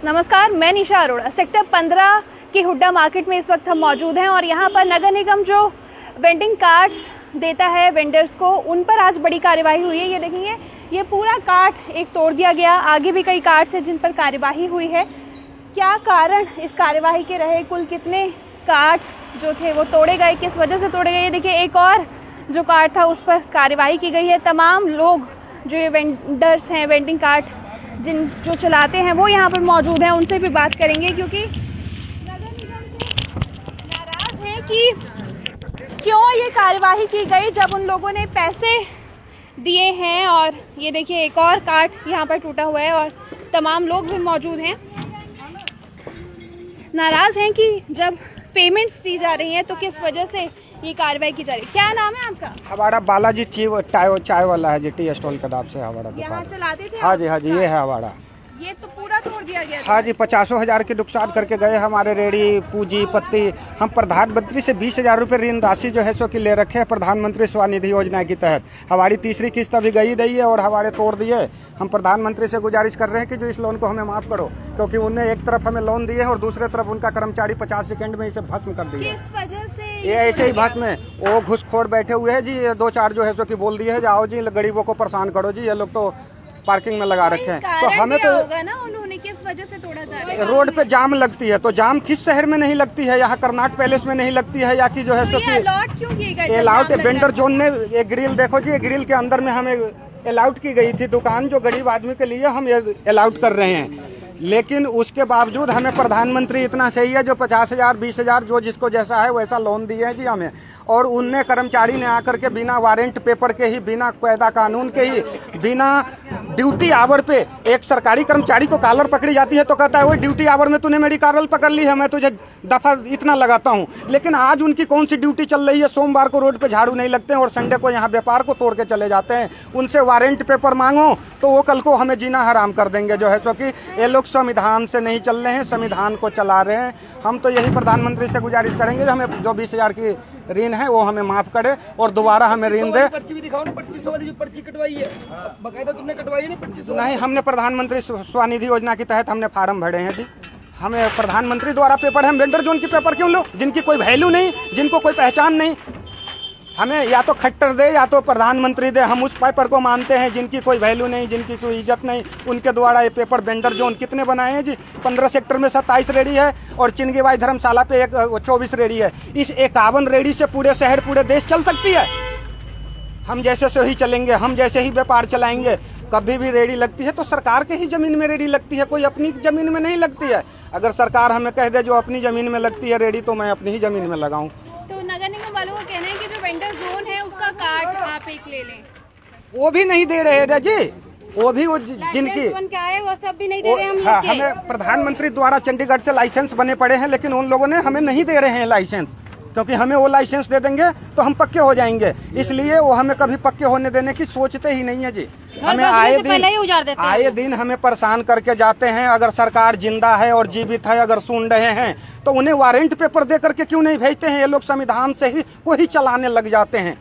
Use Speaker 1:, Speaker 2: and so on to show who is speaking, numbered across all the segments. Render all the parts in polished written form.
Speaker 1: नमस्कार, मैं निशा अरोड़ा। सेक्टर 15 की हुड्डा मार्केट में इस वक्त हम मौजूद हैं और यहाँ पर नगर निगम जो वेंडिंग कार्ड्स देता है वेंडर्स को, उन पर आज बड़ी कार्यवाही हुई है। ये देखेंगे, ये पूरा कार्ड एक तोड़ दिया गया। आगे भी कई कार्ड्स हैं जिन पर कार्यवाही हुई है। क्या कारण इस कार्यवाही के रहे, कुल कितने कार्ड्स जो थे वो तोड़े गए, किस वजह से तोड़े गए? ये देखिए, एक और जो कार्ड था उस पर कार्यवाही की गई है। तमाम लोग जो ये वेंडर्स हैं, वेंडिंग कार्ड जो चलाते हैं, वो यहाँ पर मौजूद हैं। उनसे भी बात करेंगे क्योंकि नगर निगम से नाराज हैं कि क्यों ये कार्यवाही की गई जब उन लोगों ने पैसे दिए हैं। और ये देखिए, एक और कार्ड यहाँ पर टूटा हुआ है और तमाम लोग भी मौजूद हैं। नाराज हैं कि जब पेमेंट्स दी जा रही हैं तो किस वजह से ये कार्रवाई की जा रही है। क्या नाम है आपका?
Speaker 2: हमारा बालाजी चाय वाला है जी, टी स्टॉल के नाम से हमारा दुकान।
Speaker 1: यहाँ चलाते थे?
Speaker 2: हाँ जी, हाँ जी, ये है हमारा।
Speaker 1: ये तो पूरा तोड़ दिया गया।
Speaker 2: हाँ जी, 50,000 के नुकसान करके गए हमारे रेडी पूंजी पत्ती। हम प्रधानमंत्री से 20,000 रुपये ऋण राशि जो है सो कि ले रखे हैं प्रधानमंत्री स्वनिधि योजना के तहत। हमारी तीसरी किस्त अभी गई है और हमारे तोड़ दिए। हम प्रधानमंत्री से गुजारिश कर रहे हैं कि जो इस लोन को हमें माफ़ करो, क्योंकि उन्हें एक तरफ हमें लोन दिए है और दूसरे तरफ उनका कर्मचारी 50 सेकंड में इसे भस्म कर दिया।
Speaker 1: किस वजह से
Speaker 2: ये ऐसे ही भस्म में वो घुसखोर बैठे हुए हैं जी। ये 2-4 जो है सो कि बोल दिए है, जाओ जी गरीबों को परेशान करो जी। ये लोग तो पार्किंग में लगा रखे हैं। तो हमें तो
Speaker 1: होगा ना, उन्होंने किस वजह से तोड़ा जा रहा है?
Speaker 2: रोड पे जाम लगती है, तो जाम किस शहर में नहीं लगती है? यहाँ कर्नाट पैलेस में नहीं लगती है या कि जो है
Speaker 1: तो ये अलॉट क्यों किए गए?
Speaker 2: अलाउट वेंडर जोन ने ये ग्रिल देखो जी, ये ग्रिल के अंदर में हमें अलाउट की गई थी दुकान, जो गरीब आदमी के लिए हम ये अलाउट कर रहे हैं। लेकिन उसके बावजूद हमें प्रधानमंत्री इतना सही है जो 50,000 20,000 जो जिसको जैसा है वैसा लोन दिए हैं जी हमें। और उनने कर्मचारी ने आकर के बिना वारंट पेपर के ही, बिना कायदा कानून के ही, बिना ड्यूटी आवर पे, एक सरकारी कर्मचारी को कॉलर पकड़ी जाती है तो कहता है वो ड्यूटी आवर में तूने मेरी कॉलर पकड़ ली है, मैं तुझे दफा इतना लगाता हूँ। लेकिन आज उनकी कौन सी ड्यूटी चल रही है? सोमवार को रोड पे झाड़ू नहीं लगते हैं और संडे को यहाँ व्यापार को तोड़ के चले जाते हैं। उनसे वारंट पेपर मांगो तो वो कल को हमें जीना हराम कर देंगे जो है। सो कि ये लोग संविधान से नहीं चल रहे हैं, संविधान को चला रहे हैं। हम तो यही प्रधानमंत्री से गुजारिश करेंगे जो हमें जो 20,000 की ऋण है वो हमें माफ करे और दोबारा हमें ऋण दे।
Speaker 3: पर्ची भी दिखाओ ना, 2500 वाली जो पर्ची कटवाई है, बकायदा तुमने कटवाई नहीं 2500?
Speaker 2: नहीं, हमने प्रधानमंत्री स्वनिधि योजना के तहत हमने फार्म भरे हैं जी। हमें प्रधानमंत्री द्वारा पेपर है। हम वेंडर जोन के पेपर क्यों लो, जिनकी कोई वैल्यू नहीं, जिनको कोई पहचान नहीं? हमें या तो खट्टर दे या तो प्रधानमंत्री दे। हम उस पेपर को मानते हैं जिनकी कोई वैल्यू नहीं, जिनकी कोई इज्जत नहीं, उनके द्वारा ये पेपर वेंडर जोन कितने बनाए हैं जी? 15 सेक्टर में 27 रेडी है और चिंगीबाई धर्मशाला पे 24 रेडी है। इस 51 रेडी से पूरे शहर पूरे देश चल सकती है? हम जैसे से ही चलेंगे, हम जैसे ही व्यापार चलाएंगे। कभी भी रेडी लगती है तो सरकार के ही जमीन में रेडी लगती है, कोई अपनी जमीन में नहीं लगती है। अगर सरकार हमें कह दे जो अपनी जमीन में लगती है रेडी, तो मैं अपनी ही जमीन में लगाऊं।
Speaker 1: तो नगर निगम वालों का कहना है कि जो वेंडर जोन है उसका कार्ड आप एक ले लें।
Speaker 2: वो भी नहीं दे रहे हैं जी। वो भी जिनकी
Speaker 1: क्या है वो सब भी नहीं दे रहे हैं।
Speaker 2: हाँ, हमें प्रधानमंत्री द्वारा चंडीगढ़ से लाइसेंस बने पड़े हैं, लेकिन उन लोगों ने हमें नहीं दे रहे हैं लाइसेंस, क्योंकि हमें वो लाइसेंस दे देंगे तो हम पक्के हो जाएंगे। इसलिए वो हमें कभी पक्के होने देने की सोचते ही नहीं है जी। हमें आए दिन हमें परेशान करके जाते हैं। अगर सरकार जिंदा है और जीवित है, अगर सुन रहे हैं तो उन्हें वारंट पेपर दे करके क्यों नहीं भेजते हैं? ये लोग संविधान से ही को ही चलाने लग जाते हैं।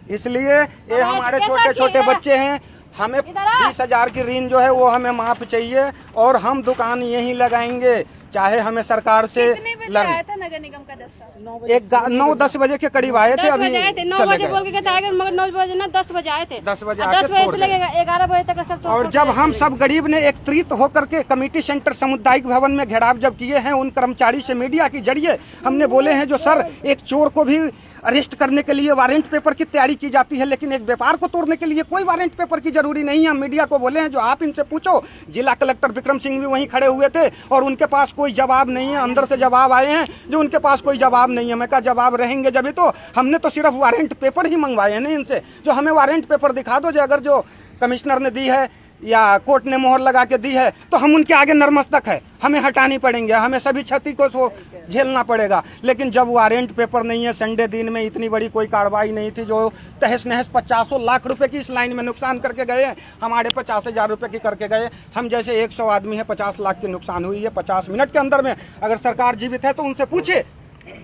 Speaker 2: इसलिए ये हमारे छोटे छोटे बच्चे हैं। हमें 20,000 की ऋण जो है वो हमें माफ चाहिए और हम दुकान यहीं लगाएंगे, चाहे हमें सरकार से
Speaker 1: आया था नगर निगम का दस्ता?
Speaker 2: 9-10 बजे के करीब आए थे। अभी
Speaker 4: 9 बजे बोल के गए, मगर 9 बजे ना 10 बजे आए थे।
Speaker 2: 10 बजे
Speaker 4: 10 बजे से लेकर 11 बजे तक सब।
Speaker 2: और जब हम सब गरीब ने एकत्रित होकर के कमेटी सेंटर सामुदायिक भवन में घेराव जब किए हैं, उन कर्मचारी से मीडिया के जरिए हमने बोले हैं जो सर, एक चोर को भी अरेस्ट करने के लिए वारंट पेपर की तैयारी की जाती है, लेकिन एक व्यापार को तोड़ने के लिए कोई वारंट पेपर की जरूरी नहीं है। हम मीडिया को बोले हैं जो आप इनसे पूछो। जिला कलेक्टर विक्रम सिंह भी वहीं खड़े हुए थे और उनके पास कोई जवाब नहीं है। अंदर से जवाब आए हैं जो उनके पास कोई जवाब नहीं है। मैं कहा जवाब रहेंगे जब ही तो। हमने तो सिर्फ वारंट पेपर ही मंगवाए हैं नहीं इनसे, जो हमें वारंट पेपर दिखा दो। जो अगर जो कमिश्नर ने दी है या कोर्ट ने मोहर लगा के दी है तो हम उनके आगे नतमस्तक है, हमें हटानी पड़ेंगे, हमें सभी क्षति को झेलना पड़ेगा। लेकिन जब वारंट पेपर नहीं है, संडे दिन में इतनी बड़ी कोई कार्रवाई नहीं थी, जो तहस नहस 50 लाख रुपए की इस लाइन में नुकसान करके गए हैं, हमारे 50,000 रुपए की करके गए। हम जैसे 100 आदमी है, 50 लाख की नुकसान हुई है 50 मिनट के अंदर में। अगर सरकार जीवित है तो उनसे पूछे।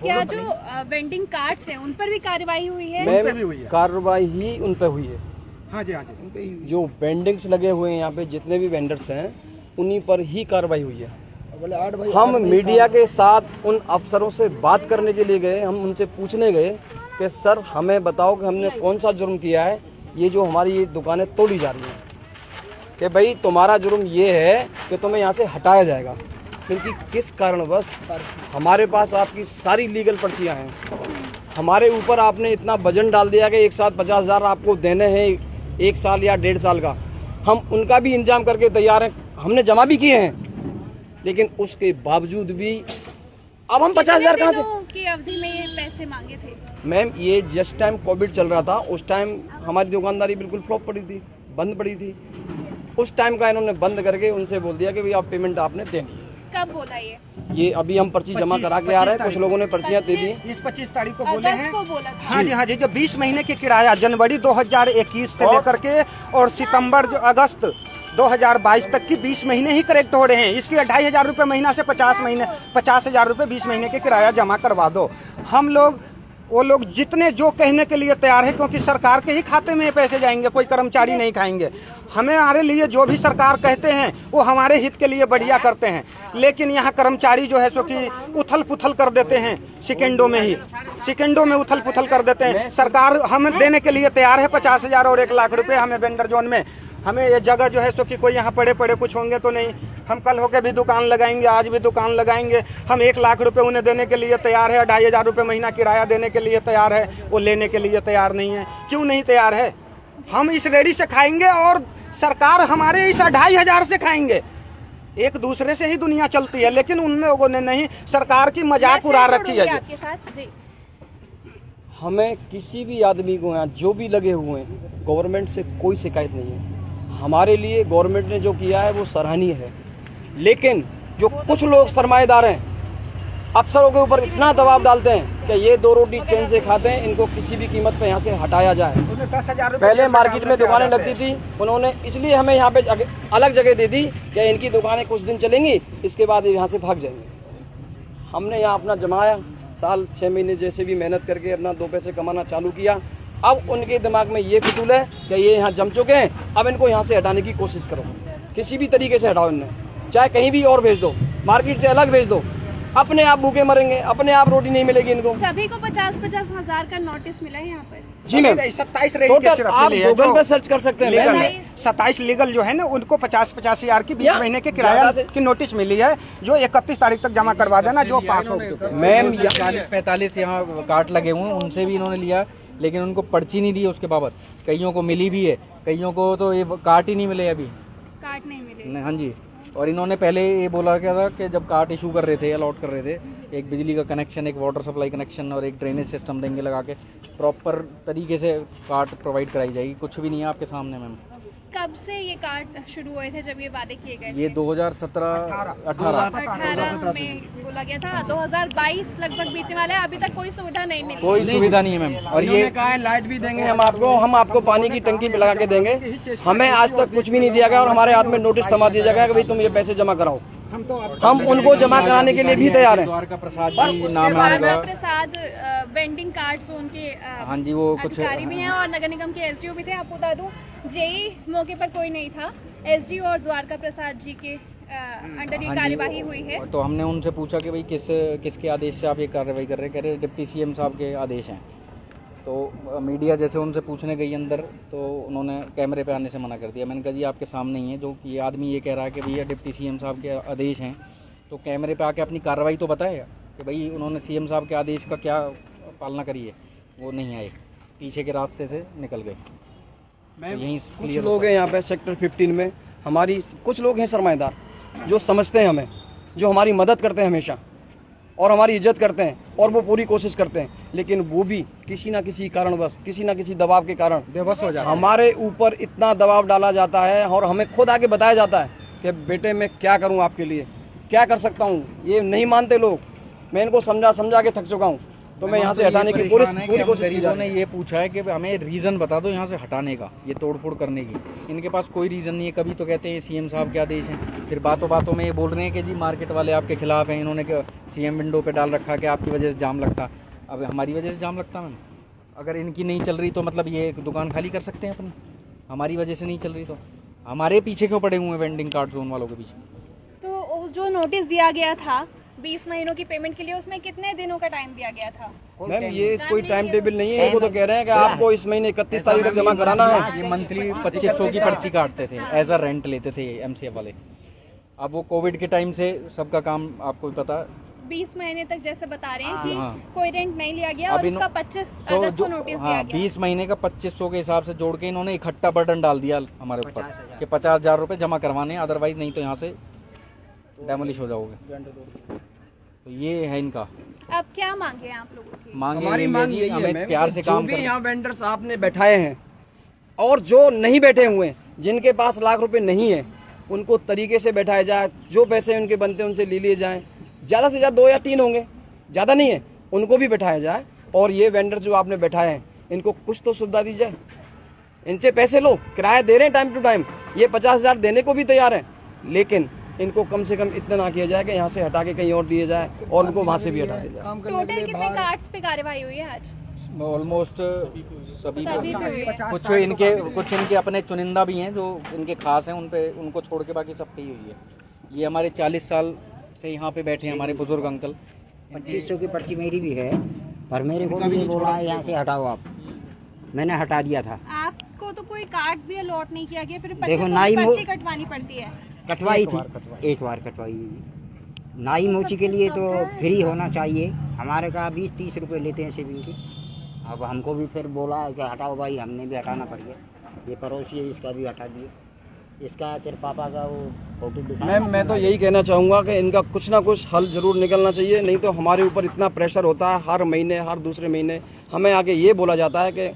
Speaker 1: क्या जो वेंडिंग कार्ड्स हैं उन पर भी कार्रवाई हुई है?
Speaker 2: उन पे भी हुई है
Speaker 3: कार्रवाई ही उन पे हुई है।
Speaker 2: हाँ जी, हाँ जी।
Speaker 3: जो वेंडिंग्स लगे हुए हैं यहाँ पे, जितने भी वेंडर्स हैं उन्हीं पर ही कार्रवाई हुई है। बोले 8 भाई
Speaker 5: हम मीडिया के साथ उन अफसरों से बात करने के लिए गए, हम उनसे पूछने गए कि सर हमें बताओ कि हमने कौन सा जुर्म किया है, ये जो हमारी ये दुकानें तोड़ी जा रही हैं, कि भाई तुम्हारा जुर्म ये है कि तुम्हें यहाँ से हटाया जाएगा, क्योंकि किस कारणवश हमारे पास आपकी सारी लीगल पर्चियाँ हैं, हमारे ऊपर आपने इतना वजन डाल दिया कि एक साथ 50,000 आपको देने हैं 1 साल या 1.5 साल का, हम उनका भी इंतजाम करके तैयार हैं, हमने जमा भी किए हैं, लेकिन उसके बावजूद भी अब हम 50,000 कहाँ से
Speaker 1: की अवधि में ये पैसे मांगे थे?
Speaker 5: मैम ये जस्ट टाइम कोविड चल रहा था, उस टाइम हमारी दुकानदारी बिल्कुल फ्लॉप पड़ी थी, बंद पड़ी थी, उस टाइम का इन्होंने बंद करके उनसे बोल दिया कि भाई आप पेमेंट आपने देनी है।
Speaker 1: कब बोला
Speaker 5: ये अभी हम पर्ची जमा करा के आ रहे हैं, कुछ लोगों ने पर्चियां दे दी।
Speaker 2: 25 तारीख को बोले हैं।
Speaker 1: को बोला था।
Speaker 2: हाँ जी, जो 20 महीने की किराया जनवरी 2021 से लेकर के और सितंबर अगस्त 2022 तक की 20 महीने ही करेक्ट हो रहे हैं। इसकी 2,500 रुपये महीना से 50,000 रुपये 20 महीने के किराया जमा करवा दो। हम लोग वो लोग जितने जो कहने के लिए तैयार है, क्योंकि सरकार के ही खाते में ये पैसे जाएंगे, कोई कर्मचारी नहीं खाएंगे। हमारे लिए जो भी सरकार कहते हैं वो हमारे हित के लिए बढ़िया करते हैं, लेकिन यहाँ कर्मचारी जो है सो कि उथल पुथल कर देते हैं, सेकेंडों में उथल पुथल कर देते हैं। सरकार हम देने के लिए तैयार है 50,000 और 1 लाख रुपए हमें वेंडर जोन में। हमें ये जगह जो है सो कि कोई यहाँ पड़े कुछ होंगे तो नहीं, हम कल होके भी दुकान लगाएंगे, आज भी दुकान लगाएंगे। हम 1 लाख रुपए उन्हें देने के लिए तैयार है, 2,500 रुपये महीना किराया देने के लिए तैयार है, वो लेने के लिए तैयार नहीं है। क्यों नहीं तैयार है? हम इस रेडी से खाएंगे और सरकार हमारे इस 2,500 से खाएंगे। एक दूसरे से ही दुनिया चलती है, लेकिन उन लोगों ने नहीं, सरकार की मजाक उड़ा रखी है।
Speaker 1: आपके साथ जी
Speaker 5: हमें किसी भी आदमी को यहाँ जो भी लगे हुए हैं, गवर्नमेंट से कोई शिकायत नहीं है। हमारे लिए गवर्नमेंट ने जो किया है वो सराहनीय है, लेकिन जो कुछ लोग सरमाएदार हैं, अफसरों के ऊपर इतना दबाव डालते हैं कि ये 2 रोटी चैन से खाते हैं, इनको किसी भी कीमत पे यहाँ से हटाया जाए।
Speaker 2: 10,000
Speaker 5: पहले मार्केट में दुकानें लगती थी, उन्होंने इसलिए हमें यहाँ पे अलग जगह दे दी कि इनकी दुकानें कुछ दिन चलेंगी, इसके बाद ये यहाँ से भाग जाएंगे। हमने यहाँ अपना जमाया, साल 6 महीने जैसे भी मेहनत करके अपना 2 पैसे कमाना चालू किया। अब उनके दिमाग में ये फितूल है कि ये यहाँ जम चुके हैं, अब इनको यहाँ से हटाने की कोशिश करो, किसी भी तरीके से हटाओ इन्हें, चाहे कहीं भी और भेज दो, मार्केट से अलग भेज दो, अपने आप भूखे मरेंगे, अपने आप रोटी नहीं मिलेगी इनको।
Speaker 1: सभी को 50-50 हजार का नोटिस मिला है यहाँ पर।
Speaker 5: जी मैम,
Speaker 2: 27
Speaker 5: आप गूगल पे सर्च कर सकते हैं।
Speaker 2: 27 लीगल जो है ना, उनको 50-50 हजार की 20 महीने के किराया की नोटिस मिली है, जो 31 तारीख तक जमा करवा देना, जो पास हो चुके।
Speaker 6: मैम 40-45 यहाँ कार्ड लगे हुए हैं, उनसे भी इन्होंने लिया, लेकिन उनको पर्ची नहीं दी उसके बाबत। कईयों को मिली भी है, कईयों को तो ये कार्ड ही नहीं मिले अभी,
Speaker 1: कार्ड नहीं मिले।
Speaker 6: हाँ जी। और इन्होंने पहले ये बोला क्या था कि जब कार्ड इशू कर रहे थे, अलॉट कर रहे थे, एक बिजली का कनेक्शन, एक वाटर सप्लाई कनेक्शन और एक ड्रेनेज सिस्टम देंगे लगा के, प्रॉपर तरीके से कार्ड प्रोवाइड कराई जाएगी। कुछ भी नहीं है आपके सामने मैम।
Speaker 1: कब से ये कार्ड शुरू हुए थे जब ये वादे किए गए?
Speaker 6: ये 2017-18
Speaker 1: में बोला गया था, 2022 लगभग बीतने वाला है, अभी तक कोई सुविधा नहीं मिली।
Speaker 6: कोई सुविधा नहीं है मैम। और ये
Speaker 5: कहा है लाइट भी देंगे हम आपको पानी की टंकी पे लगा के देंगे, हमें आज तक कुछ भी नहीं दिया गया और हमारे हाथ में नोटिस थमा दिया जाएगा कि भाई तुम ये पैसे जमा कराओ। हम उनको जमा कराने के लिए भी तैयार हैं।
Speaker 6: द्वारका प्रसाद जी नाम है
Speaker 1: द्वारका प्रसाद वेंडिंग कार्ड्स उनके
Speaker 6: हाँ जी, वो कुछ
Speaker 1: अधिकारी भी हैं और नगर निगम के एसडीओ भी थे। आपको बता दूं, जेई मौके पर कोई नहीं था, एसडीओ और द्वारका प्रसाद जी के अंडर ये कार्यवाही हुई है।
Speaker 6: तो हमने उनसे पूछा कि भाई किसके आदेश से आप ये कार्रवाई कर रहे हैं? कह रहे डिप्टी सीएम साहब के आदेश हैं। तो मीडिया जैसे उनसे पूछने गई अंदर, तो उन्होंने कैमरे पे आने से मना कर दिया। मैंने कहा जी आपके सामने ही है, जो ये आदमी ये कह रहा है कि भैया डिप्टी सीएम साहब के आदेश हैं, तो कैमरे पे आके अपनी कार्रवाई तो बताए कि भाई उन्होंने सीएम साहब के आदेश का क्या पालना करी है। वो नहीं आए, पीछे के रास्ते से निकल गए। यहीं
Speaker 5: कुछ लोग हैं यहाँ पे सेक्टर 15 में, हमारी कुछ लोग हैं सरमाएदार, जो समझते हैं हमें, जो हमारी मदद करते हैं हमेशा और हमारी इज्जत करते हैं और वो पूरी कोशिश करते हैं, लेकिन वो भी किसी ना किसी कारणवश, किसी ना किसी दबाव के कारण
Speaker 2: बेबस हो जाता है।
Speaker 5: हमारे ऊपर इतना दबाव डाला जाता है और हमें खुद आके बताया जाता है कि बेटे मैं क्या करूं आपके लिए, क्या कर सकता हूं। ये नहीं मानते लोग, मैं इनको समझा के थक चुका हूं, तो मैं यहाँ से हटाने की पूरी कोशिश की जा रही है।
Speaker 6: ने ये पूछा है कि हमें रीज़न बता दो यहाँ से हटाने का, ये तोड़फोड़ करने की। इनके पास कोई रीज़न नहीं है। कभी तो कहते हैं सीएम साहब के आदेश हैं, फिर बातों में ये बोल रहे हैं कि जी मार्केट वाले आपके खिलाफ हैं, इन्होंने सीएम विंडो पे डाल रखा कि आपकी वजह से जाम लगता। अब हमारी वजह से जाम लगता मैम? अगर इनकी नहीं चल रही तो मतलब ये दुकान खाली कर सकते हैं अपनी? हमारी वजह से नहीं चल रही तो हमारे पीछे क्यों पड़े हुए हैं वेंडिंग कार्ड जोन वालों के पीछे?
Speaker 1: तो तो जो नोटिस दिया गया था 20 महीनों की पेमेंट के लिए, उसमें कितने दिनों का टाइम दिया गया था?
Speaker 5: मैम ये कोई टाइम टेबल नहीं है, वो तो कह रहे हैं कि आपको इस महीने 31 तारीख तक जमा कराना है।
Speaker 6: ये मंथली 2500 की पर्ची काटते थे, एज अ रेंट लेते थे एमसीएफ वाले। अब वो कोविड के टाइम से सबका काम आपको भी पता,
Speaker 1: 20 महीने तक जैसे बता रहे हैं कि
Speaker 6: हाँ।
Speaker 1: कोई रेंट नहीं लिया गया और उसका 25 अगस्त को नोटिस दिया गया।
Speaker 6: 20 महीने का 2500 के हिसाब से जोड़ के इन्होंने इकट्ठा बर्डन डाल दिया हमारे ऊपर कि 50,000 रुपये जमा करवाने, अदरवाइज नहीं तो यहाँ से डेमोलिश हो जाओगे। तो ये है इनका।
Speaker 1: अब क्या मांगे आप लोगों की?
Speaker 5: हमारी मांग यही है
Speaker 6: हमें
Speaker 5: मैम,
Speaker 6: प्यार से काम
Speaker 5: जो भी
Speaker 6: करना।
Speaker 5: यहाँ वेंडर्स आपने बैठाए हैं और जो नहीं बैठे हुए हैं, जिनके पास लाख रुपए नहीं है, उनको तरीके से बैठाया जाए। जो पैसे उनके बनते हैं उनसे ले लिए जाएं। ज़्यादा से ज़्यादा 2 या 3 होंगे, ज़्यादा नहीं है, उनको भी बैठाया जाए। और ये वेंडर जो आपने बैठाए हैं, इनको कुछ तो सुविधा दी जाए। इनसे पैसे लो, किराया दे रहे हैं टाइम टू टाइम, ये 50,000 देने को भी तैयार हैं, लेकिन इनको कम से कम इतना ना किया जाए कि यहाँ से हटा के कहीं और दिए जाए और उनको वहाँ से भी हटा दिया जाए।
Speaker 1: टोटल कितने कार्ड्स पे कार्रवाई हुई है आज?
Speaker 6: ऑलमोस्ट सभी
Speaker 1: पे हुई है।
Speaker 6: कुछ इनके अपने चुनिंदा भी हैं जो इनके खास हैं, उन पे उनको छोड़ के बाकी सब पे ही हुई है। ये हमारे 40 साल से यहाँ पे बैठे हैं हमारे बुजुर्ग अंकल।
Speaker 7: 2500 की पर्ची मेरी भी है, पर मेरे को भी बोला है यहाँ से हटाओ आप, मैंने हटा दिया था।
Speaker 1: आपको तो कोई कार्ड भी अलॉट नहीं किया गया, फिर
Speaker 7: देखो,
Speaker 1: 2500
Speaker 7: नाई
Speaker 1: की
Speaker 7: मो-
Speaker 1: पर्ची कटवानी पड़ती है।
Speaker 7: कटवाई थी, एक बार कटवाई। नाई मोची के लिए तो फ्री होना चाहिए। हमारे का 20-30 रुपए लेते हैं सेविंग के। अब हमको भी फिर बोला कि हटाओ भाई, हमने भी हटाना पड़ गया। ये पड़ोसी है, इसका भी हटा दिए। इसका तेरे पापा का वो फोटो दिखा।
Speaker 5: मैम मैं तो यही कहना चाहूँगा कि इनका कुछ ना कुछ हल जरूर निकलना चाहिए, नहीं तो हमारे ऊपर इतना प्रेशर होता है हर महीने, हर दूसरे महीने हमें आके ये बोला जाता है कि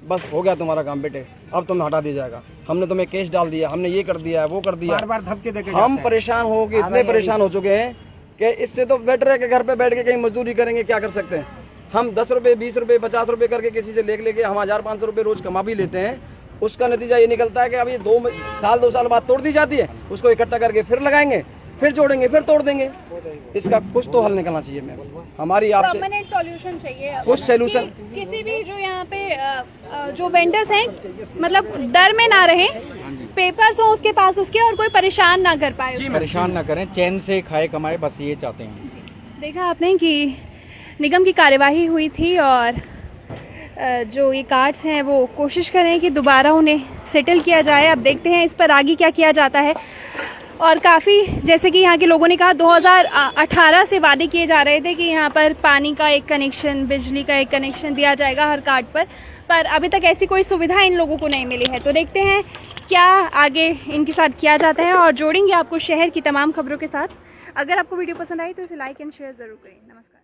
Speaker 5: बस हो गया तुम्हारा काम बेटे, अब तुम्हें हटा दिया जाएगा, हमने तुम्हें केस डाल दिया, हमने ये कर दिया है, वो कर दिया।
Speaker 2: बार-बार धमकी देके
Speaker 5: हम परेशान हो गए, इतने परेशान हो चुके हैं कि इससे तो बेटर है कि घर पे बैठ के कहीं मजदूरी करेंगे, क्या कर सकते हैं। हम 10 रुपये, 20 रुपये, 50 रुपये करके किसी से लेके हम 1,000-500 रुपये रोज कमा भी लेते हैं। उसका नतीजा ये निकलता है कि अब ये 2 साल बाद तोड़ दी जाती है, उसको इकट्ठा करके फिर लगाएंगे, फिर जोड़ेंगे, फिर तोड़ देंगे। इसका कुछ तो हल निकलना चाहिए मैम, हमारी आपसे
Speaker 1: परमानेंट सॉल्यूशन चाहिए अब।
Speaker 5: कुछ सॉल्यूशन।
Speaker 1: किसी भी जो यहाँ पे जो वेंडर्स हैं, मतलब डर में ना रहे, पेपर्स हो उसके पास उसके, और कोई परेशान ना कर पाए,
Speaker 6: परेशान ना करें, चैन से खाए कमाए, बस ये चाहते हैं।
Speaker 1: देखा आपने कि निगम की कार्यवाही हुई थी और जो ये कार्ड्स हैं वो कोशिश करें कि दोबारा उन्हें सेटल किया जाए। अब देखते हैं इस पर आगे क्या किया जाता है। और काफ़ी, जैसे कि यहाँ के लोगों ने कहा, 2018 से वादे किए जा रहे थे कि यहाँ पर पानी का एक कनेक्शन, बिजली का एक कनेक्शन दिया जाएगा हर कार्ड पर अभी तक ऐसी कोई सुविधा इन लोगों को नहीं मिली है। तो देखते हैं क्या आगे इनके साथ किया जाता है और जोड़ेंगे आपको शहर की तमाम खबरों के साथ। अगर आपको वीडियो पसंद आई तो इसे लाइक एंड शेयर ज़रूर करें। नमस्कार।